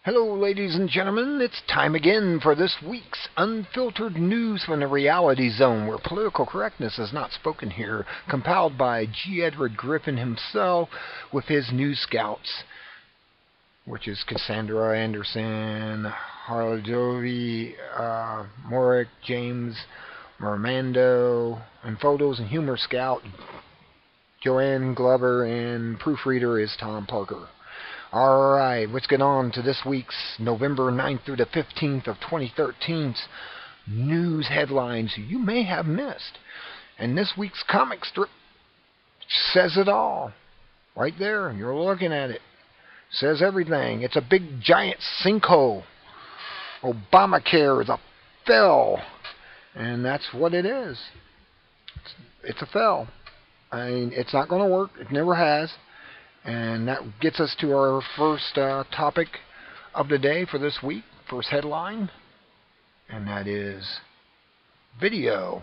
Hello, ladies and gentlemen. It's time again for this week's Unfiltered News from the Reality Zone, where political correctness is not spoken here, compiled by G. Edward Griffin himself with his news scouts, which is Cassandra Anderson, Harjovi, Morik, James Mermando, and photos and humor scout Joanne Glover, and proofreader is Tom Parker. Alright, let's get on to this week's November 9th through the 15th of 2013's news headlines you may have missed. And this week's comic strip says it all. Right there, you're looking at it. Says everything. It's a big giant sinkhole. Obamacare is a fail. And that's what it is. It's a fail. I mean, it's not going to work. It never has. And that gets us to our first topic of the day for this week, first headline, and that is video.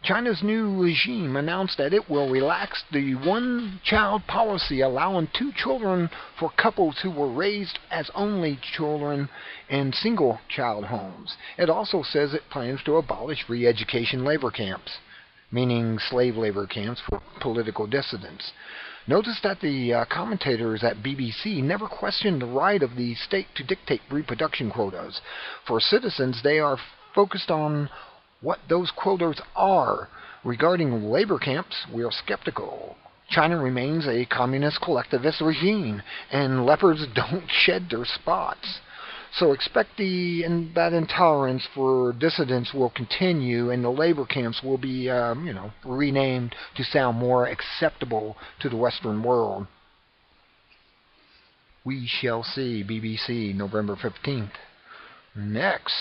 China's new regime announced that it will relax the one-child policy, allowing 2 children for couples who were raised as only children in single-child homes. It also says it plans to abolish re-education labor camps, meaning slave labor camps for political dissidents. Notice that the commentators at BBC never questioned the right of the state to dictate reproduction quotas. For citizens, they are focused on what those quotas are. Regarding labor camps, we are skeptical. China remains a communist collectivist regime, and leopards don't shed their spots. So expect that intolerance for dissidents will continue, and the labor camps will be, renamed to sound more acceptable to the Western world. We shall see. BBC, November 15th. Next,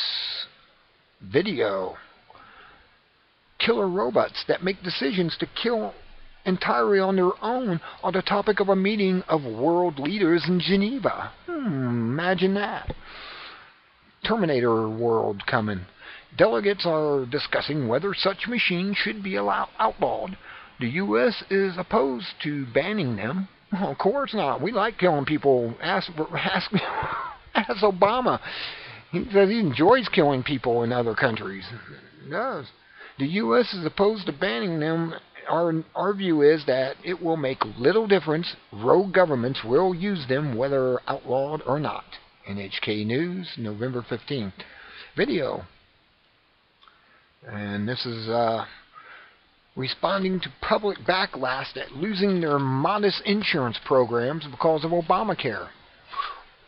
video. Killer robots that make decisions to kill entirely on their own are the topic of a meeting of world leaders in Geneva. Imagine that. Terminator world coming. Delegates are discussing whether such machines should be outlawed. The U.S. is opposed to banning them. Well, of course not. We like killing people. Ask Obama. He says he enjoys killing people in other countries. He does. The U.S. is opposed to banning them. Our view is that it will make little difference. Rogue governments will use them whether outlawed or not. NHK News, November 15th. Video. And this is responding to public backlash at losing their modest insurance programs because of Obamacare.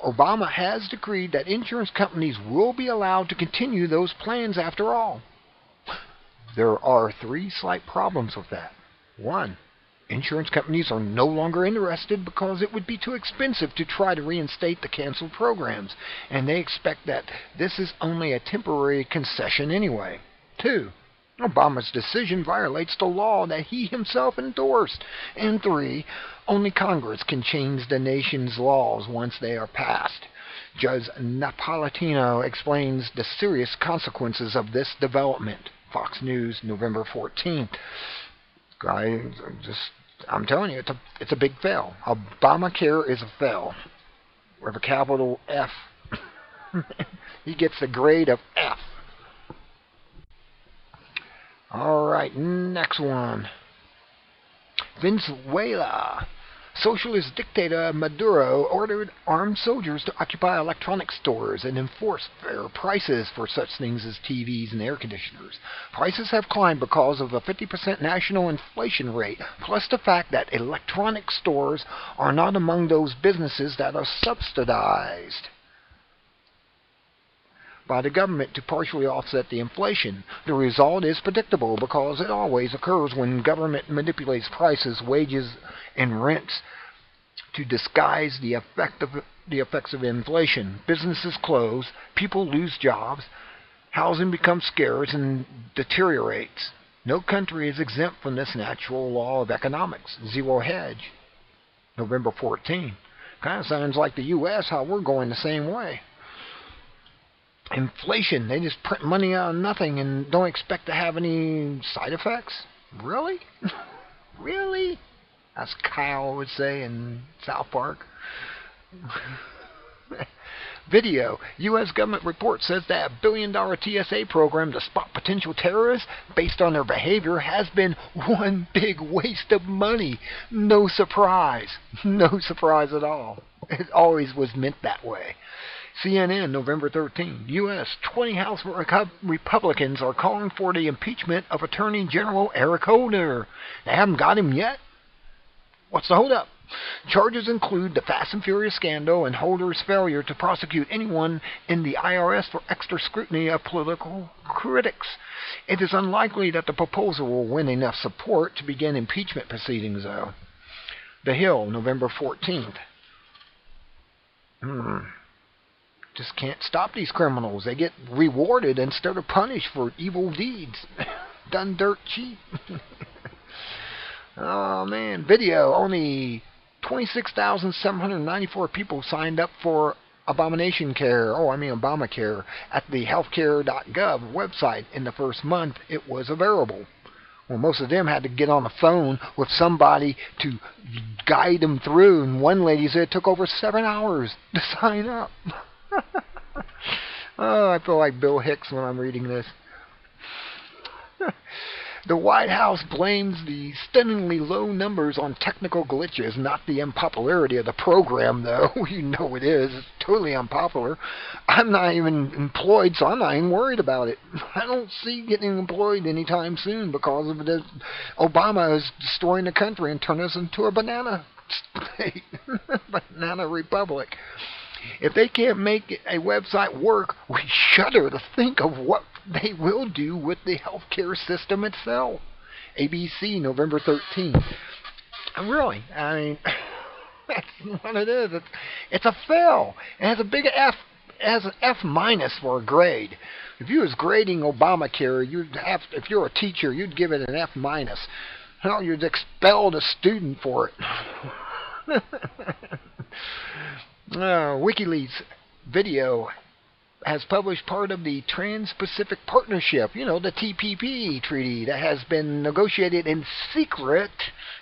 Obama has decreed that insurance companies will be allowed to continue those plans after all. There are 3 slight problems with that. 1. Insurance companies are no longer interested because it would be too expensive to try to reinstate the canceled programs, and they expect that this is only a temporary concession anyway. 2. Obama's decision violates the law that he himself endorsed. And 3. Only Congress can change the nation's laws once they are passed. Judge Napolitano explains the serious consequences of this development. Fox News, November 14th. I'm telling you, it's a big fail. Obamacare is a fail. With a capital F. He gets the grade of F. Alright, next one. Venezuela. Socialist dictator Maduro ordered armed soldiers to occupy electronics stores and enforce fair prices for such things as TVs and air conditioners. Prices have climbed because of a 50% national inflation rate, plus the fact that electronic stores are not among those businesses that are subsidized by the government to partially offset the inflation. The result is predictable because it always occurs when government manipulates prices, wages, and rents to disguise the effects of inflation. Businesses close, people lose jobs, housing becomes scarce and deteriorates. No country is exempt from this natural law of economics. Zero hedge. November 14. Kind of sounds like the U.S., how we're going the same way. Inflation, they just print money out of nothing and don't expect to have any side effects? Really? Really? As Kyle would say in South Park. Video. U.S. government report says that a billion-dollar TSA program to spot potential terrorists based on their behavior has been one big waste of money. No surprise. No surprise at all. It always was meant that way. CNN, November 13. U.S. 20 House Republicans are calling for the impeachment of Attorney General Eric Holder. They haven't got him yet? What's the holdup? Charges include the Fast and Furious scandal and Holder's failure to prosecute anyone in the IRS for extra scrutiny of political critics. It is unlikely that the proposal will win enough support to begin impeachment proceedings, though. The Hill, November 14th. Just can't stop these criminals. They get rewarded instead of punished for evil deeds. Done dirt cheap. Oh, man. Video. Only 26,794 people signed up for Obamacare at the healthcare.gov website in the first month it was available. Well, most of them had to get on the phone with somebody to guide them through, and one lady said it took over 7 hours to sign up. Oh, I feel like Bill Hicks when I'm reading this. The White House blames the stunningly low numbers on technical glitches, not the unpopularity of the program, though. You know it is. It's totally unpopular. I'm not even employed, so I'm not even worried about it. I don't see getting employed anytime soon because of this. Obama is destroying the country and turning us into a banana state, banana republic. If they can't make a website work, we shudder to think of what they will do with the healthcare system itself. ABC, November 13th. Really, I mean, that's what it is. It's a fail. It has a big F, as an F minus for a grade. If you was grading Obamacare, you'd have, if you're a teacher, you'd give it an F minus. Hell, you'd expel the student for it. WikiLeaks video has published part of the Trans-Pacific Partnership, you know, the TPP treaty that has been negotiated in secret,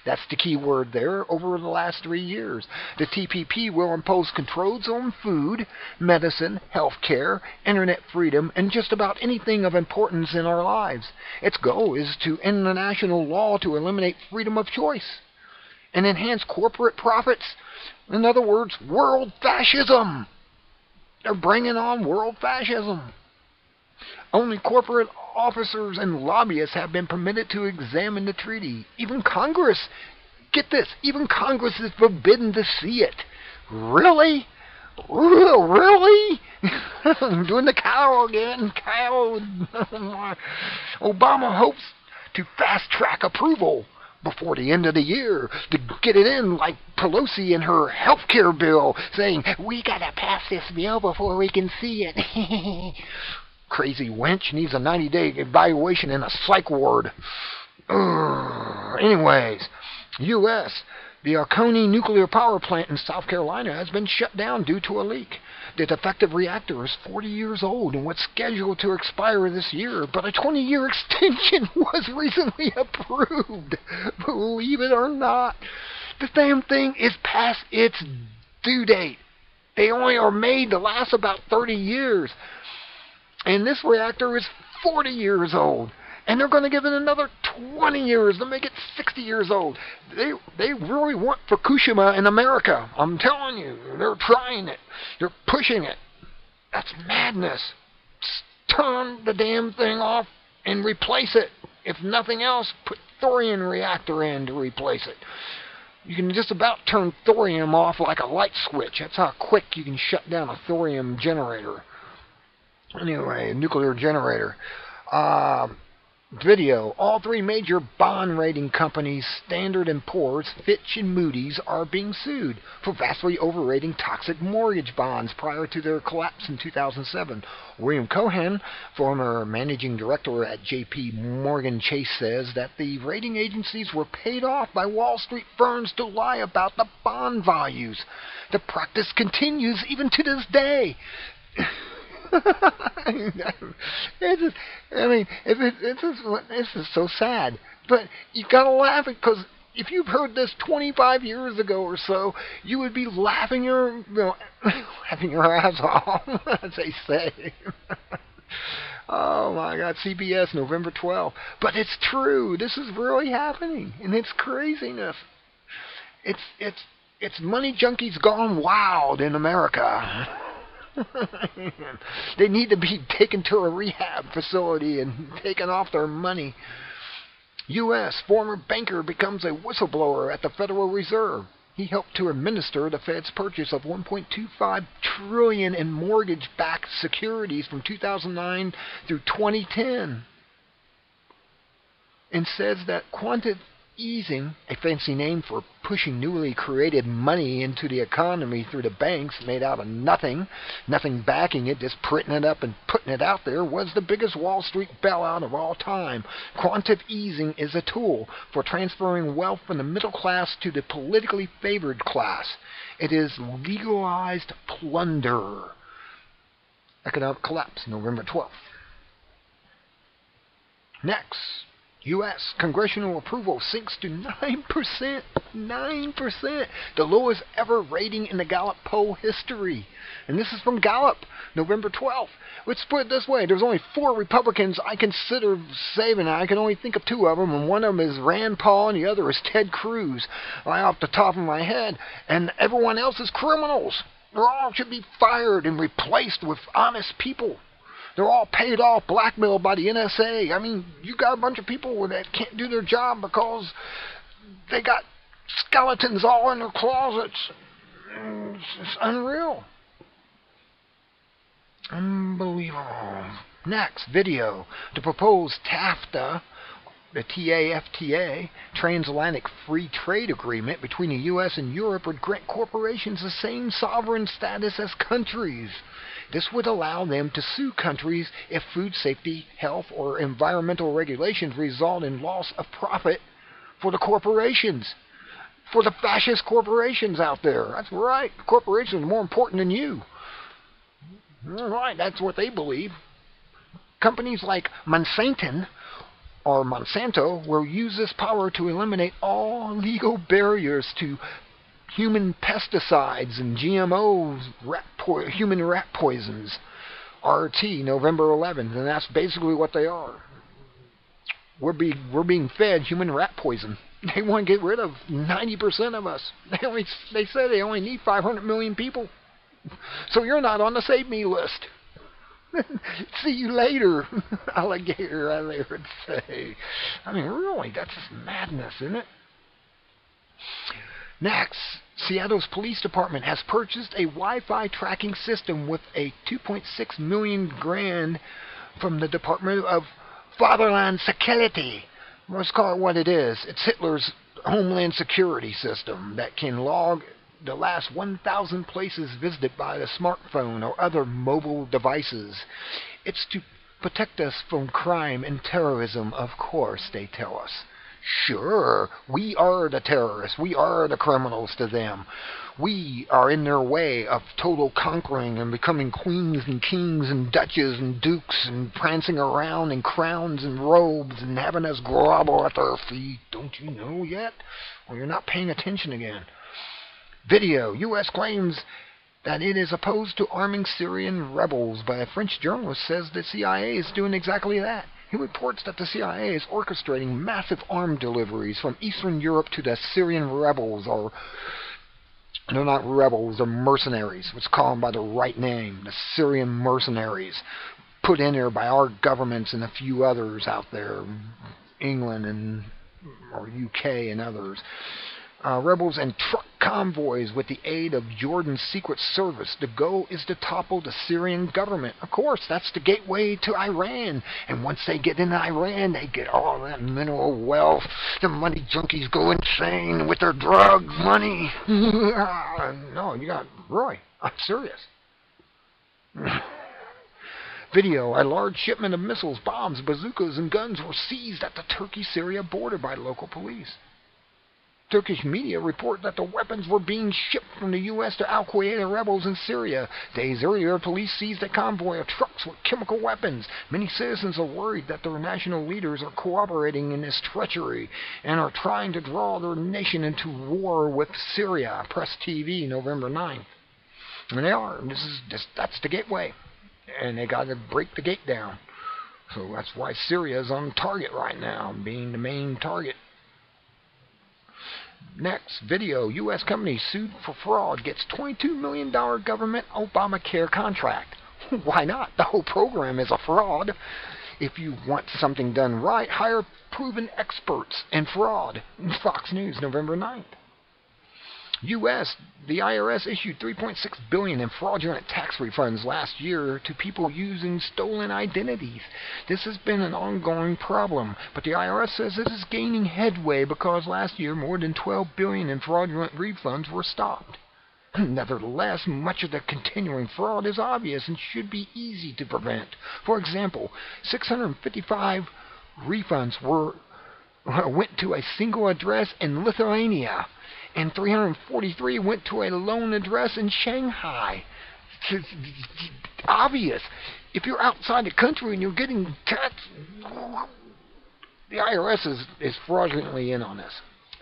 that's the key word there, over the last 3 years. The TPP will impose controls on food, medicine, healthcare, internet freedom, and just about anything of importance in our lives. Its goal is to international law to eliminate freedom of choice and enhance corporate profits. In other words, world fascism. They're bringing on world fascism. Only corporate officers and lobbyists have been permitted to examine the treaty. Even Congress, get this, even Congress is forbidden to see it. Really? Really? I'm doing the cow again. Cow. Obama hopes to fast-track approval before the end of the year to get it in, like Pelosi and her health care bill, saying, we gotta pass this bill before we can see it. Crazy wench needs a 90-day evaluation in a psych ward. Anyways, U.S. The Oconee nuclear power plant in South Carolina has been shut down due to a leak. The defective reactor is 40 years old and was scheduled to expire this year, but a 20-year extension was recently approved. Believe it or not, the damn thing is past its due date. They only are made to last about 30 years. And this reactor is 40 years old. And they're going to give it another 20 years to make it 60 years old. They really want Fukushima in America. I'm telling you, they're trying it. They're pushing it. That's madness. Just turn the damn thing off and replace it. If nothing else, put thorium reactor in to replace it. You can just about turn thorium off like a light switch. That's how quick you can shut down a thorium generator. Anyway, a nuclear generator. Video. All three major bond rating companies, Standard & Poor's, Fitch, and Moody's, are being sued for vastly overrating toxic mortgage bonds prior to their collapse in 2007. William Cohen, former managing director at J.P. Morgan Chase, says that the rating agencies were paid off by Wall Street firms to lie about the bond values. The practice continues even to this day. This is so sad, but you gotta laugh because if you've heard this 25 years ago or so, you would be laughing your laughing your ass off, as they say. Oh my God, CBS, November 12th. But it's true. This is really happening, and it's craziness. It's money junkies gone wild in America. They need to be taken to a rehab facility and taken off their money. U.S. former banker becomes a whistleblower at the Federal Reserve. He helped to administer the Fed's purchase of $1.25 trillion in mortgage-backed securities from 2009 through 2010, and says that quantitative easing, a fancy name for pushing newly created money into the economy through the banks made out of nothing backing it, just printing it up and putting it out there, was the biggest Wall Street bailout of all time. Quantitative easing is a tool for transferring wealth from the middle class to the politically favored class. It is legalized plunder. Economic collapse, November 12th. Next. U.S. congressional approval sinks to 9%. 9%. The lowest ever rating in the Gallup poll history. And this is from Gallup, November 12th. Let's put it this way. There's only 4 Republicans I consider saving. I can only think of 2 of them, and one of them is Rand Paul, and the other is Ted Cruz, right off the top of my head. And everyone else is criminals. They all should be fired and replaced with honest people. They're all paid off, blackmailed by the NSA. I mean, you got a bunch of people that can't do their job because they got skeletons all in their closets. It's unreal. Unbelievable. Next, video. The proposed TAFTA, the TAFTA, Transatlantic Free Trade Agreement between the U.S. and Europe, would grant corporations the same sovereign status as countries. This would allow them to sue countries if food safety, health, or environmental regulations result in loss of profit for the corporations. For the fascist corporations out there. That's right. Corporations are more important than you. All right, that's what they believe. Companies like Monsanto will use this power to eliminate all legal barriers to human pesticides and GMOs, human rat poisons, RT, November 11th, and that's basically what they are. We're being fed human rat poison. They want to get rid of 90% of us. They say they only need 500 million people. So you're not on the Save Me list. See you later, alligator, I would say. I mean, really, that's just madness, isn't it? Next, Seattle's police department has purchased a Wi-Fi tracking system with a $2.6 million from the Department of Fatherland Security. Let's call it what it is. It's Hitler's Homeland Security system that can log the last 1,000 places visited by the smartphone or other mobile devices. It's to protect us from crime and terrorism, of course, they tell us. Sure, we are the terrorists. We are the criminals to them. We are in their way of total conquering and becoming queens and kings and duchess and dukes and prancing around in crowns and robes and having us grovel at their feet. Don't you know yet? Or you're not paying attention again. Video. U.S. claims that it is opposed to arming Syrian rebels, but a French journalist says the CIA is doing exactly that. He reports that the CIA is orchestrating massive arms deliveries from Eastern Europe to the Syrian rebels, or they're not rebels, they're mercenaries. Let's call them by the right name, the Syrian mercenaries, put in there by our governments and a few others out there, England and or UK and others. Rebels and truck convoys with the aid of Jordan's Secret Service. The goal is to topple the Syrian government. Of course, that's the gateway to Iran. And once they get in Iran, they get all that mineral wealth. The money junkies go insane with their drug money. No, you got Roy. I'm serious. Video. A large shipment of missiles, bombs, bazookas, and guns were seized at the Turkey-Syria border by local police. Turkish media report that the weapons were being shipped from the U.S. to al-Qaeda rebels in Syria. Days earlier, police seized a convoy of trucks with chemical weapons. Many citizens are worried that their national leaders are cooperating in this treachery and are trying to draw their nation into war with Syria. Press TV, November 9th. And they are. That's the gateway. And they got to break the gate down. So that's why Syria is on target right now, being the main target. Next video, U.S. company sued for fraud gets $22 million government Obamacare contract. Why not? The whole program is a fraud. If you want something done right, hire proven experts in fraud. Fox News, November 9th. U.S. The IRS issued $3.6 billion in fraudulent tax refunds last year to people using stolen identities. This has been an ongoing problem, but the IRS says it is gaining headway because last year more than $12 billion in fraudulent refunds were stopped. Nevertheless, much of the continuing fraud is obvious and should be easy to prevent. For example, 655 refunds went to a single address in Lithuania, and 343 went to a lone address in Shanghai. It's obvious. If you're outside the country and you're getting taxed, the IRS is fraudulently in on this.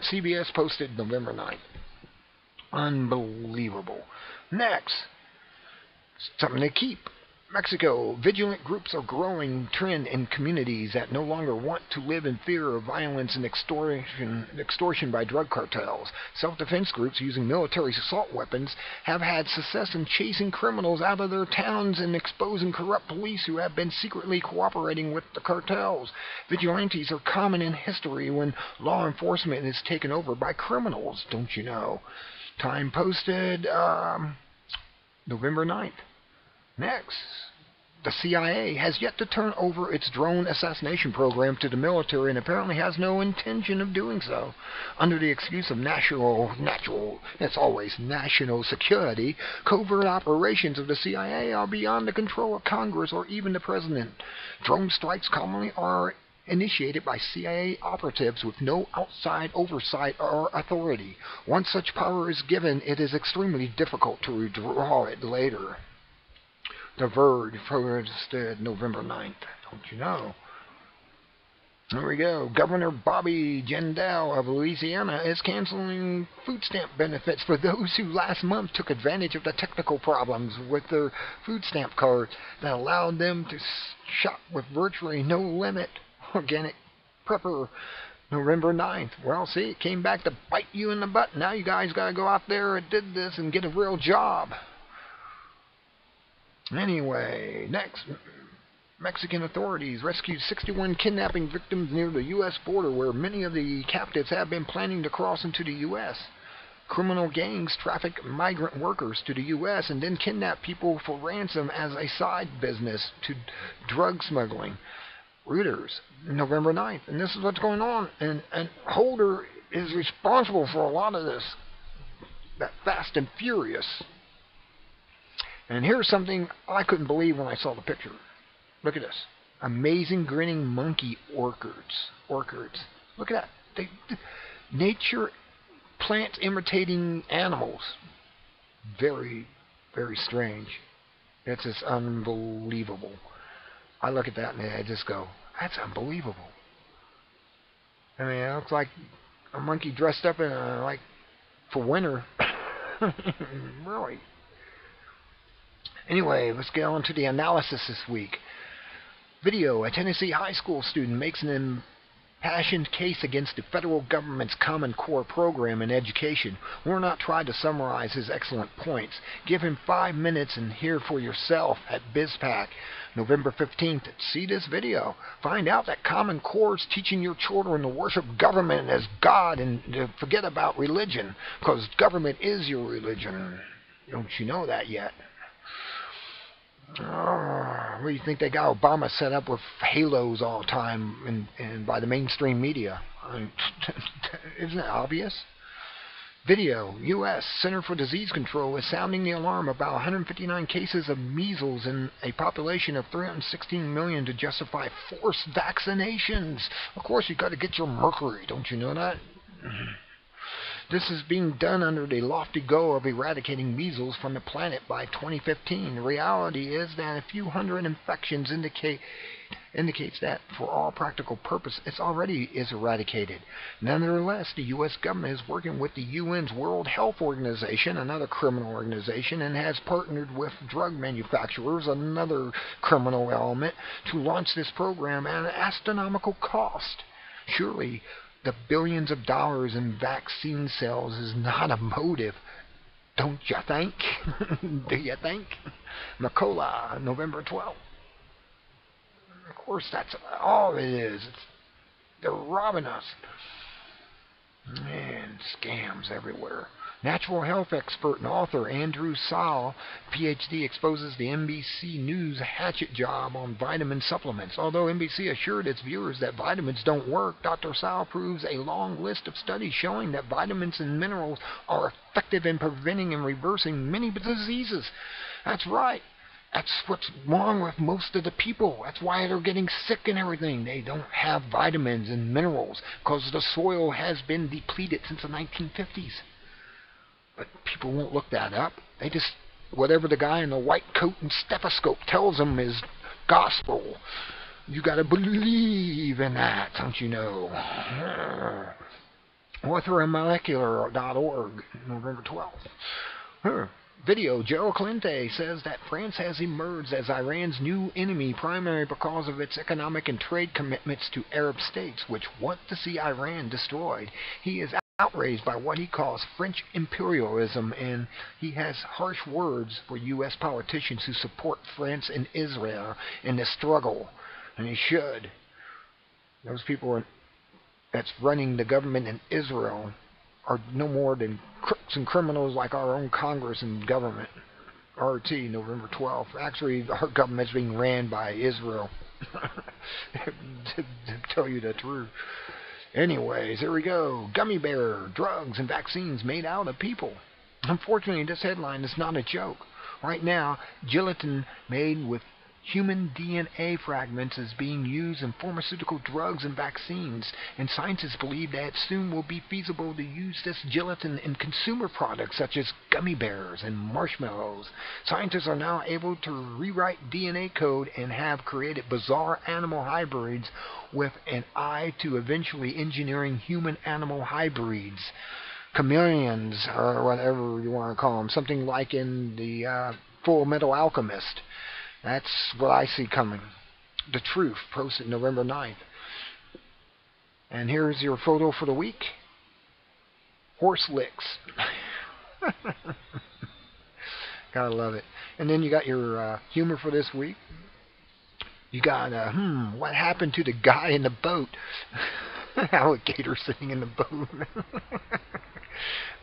CBS posted November 9th. Unbelievable. Next, something to keep. Mexico, vigilant groups are growing trend in communities that no longer want to live in fear of violence and extortion by drug cartels. Self-defense groups using military assault weapons have had success in chasing criminals out of their towns and exposing corrupt police who have been secretly cooperating with the cartels. Vigilantes are common in history when law enforcement is taken over by criminals, don't you know? Time posted November 9th. Next, the CIA has yet to turn over its drone assassination program to the military and apparently has no intention of doing so. Under the excuse of national security, covert operations of the CIA are beyond the control of Congress or even the President. Drone strikes commonly are initiated by CIA operatives with no outside oversight or authority. Once such power is given, it is extremely difficult to withdraw it later. The Verge posted November 9th. Don't you know? There we go. Governor Bobby Jindal of Louisiana is canceling food stamp benefits for those who last month took advantage of the technical problems with their food stamp card that allowed them to shop with virtually no limit. Organic prepper, November 9th. Well, see, it came back to bite you in the butt. Now you guys got to go out there and did this and get a real job. Anyway, next, Mexican authorities rescued 61 kidnapping victims near the U.S. border where many of the captives have been planning to cross into the U.S. Criminal gangs traffic migrant workers to the U.S. and then kidnap people for ransom as a side business to drug smuggling. Reuters, November 9th. And this is what's going on. And Holder is responsible for a lot of this. That Fast and Furious. And here's something I couldn't believe when I saw the picture. Look at this. Amazing grinning monkey orchids. Look at that. Nature plants imitating animals. Very, very strange. It's just unbelievable. I look at that and I just go, that's unbelievable. I mean, it looks like a monkey dressed up in for winter. Really. Anyway, let's get on to the analysis this week. Video, a Tennessee high school student makes an impassioned case against the federal government's Common Core program in education. Warnock tried to summarize his excellent points. Give him 5 minutes and hear for yourself at BizPac, November 15th. See this video. Find out that Common Core is teaching your children to worship government as God and to forget about religion, because government is your religion. Don't you know that yet? What do you think they got Obama set up with halos all the time and by the mainstream media? Isn't it obvious? Video, U.S. Center for Disease Control is sounding the alarm about 159 cases of measles in a population of 316 million to justify forced vaccinations. Of course, you got to get your mercury. Don't you know that? This is being done under the lofty goal of eradicating measles from the planet by 2015. The reality is that a few hundred infections indicates that, for all practical purpose, it already is eradicated. Nevertheless, the U.S. government is working with the UN's World Health Organization, another criminal organization, and has partnered with drug manufacturers, another criminal element, to launch this program at an astronomical cost. Surely, the billions of dollars in vaccine sales is not a motive. Don't you think? Do you think? Macola, November 12th. Of course, that's all it is. They're robbing us. Man, scams everywhere. Natural health expert and author Andrew Saul, PhD, exposes the NBC News hatchet job on vitamin supplements. Although NBC assured its viewers that vitamins don't work, Dr. Saul proves a long list of studies showing that vitamins and minerals are effective in preventing and reversing many diseases. That's right. That's what's wrong with most of the people. That's why they're getting sick and everything. They don't have vitamins and minerals because the soil has been depleted since the 1950s. But people won't look that up. They just, whatever the guy in the white coat and stethoscope tells them is gospel. You got to believe in that, don't you know? Authormolecular.org, November 12th. Video. Joe Clemente says that France has emerged as Iran's new enemy primarily because of its economic and trade commitments to Arab states, which want to see Iran destroyed. He is outraged by what he calls French imperialism, and he has harsh words for U.S. politicians who support France and Israel in the struggle. And he should. Those people that's running the government in Israel are no more than crooks and criminals like our own Congress and government. RT, November 12th. Actually, our government's being ran by Israel. to tell you the truth. Anyways, here we go. Gummy bear, drugs, and vaccines made out of people. Unfortunately, this headline is not a joke. Right now, gelatin made with human DNA fragments is being used in pharmaceutical drugs and vaccines, and scientists believe that soon will be feasible to use this gelatin in consumer products such as gummy bears and marshmallows. Scientists are now able to rewrite DNA code and have created bizarre animal hybrids with an eye to eventually engineering human-animal hybrids. Chameleons, or whatever you want to call them, something like in the Full Metal Alchemist. That's what I see coming. The Truth, posted November 9th. And here's your photo for the week. Horse licks. Gotta love it. And then you got your humor for this week. You got, what happened to the guy in the boat? Alligator sitting in the boat.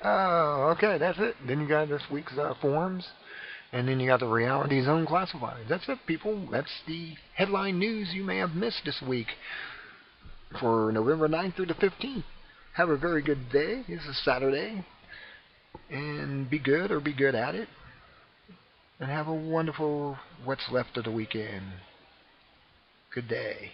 Oh, okay, that's it. Then you got this week's forums. And then you got the Reality Zone classifieds. That's it, people. That's the headline news you may have missed this week for November 9th through the 15th. Have a very good day. This is Saturday. And be good or be good at it. And have a wonderful what's left of the weekend. Good day.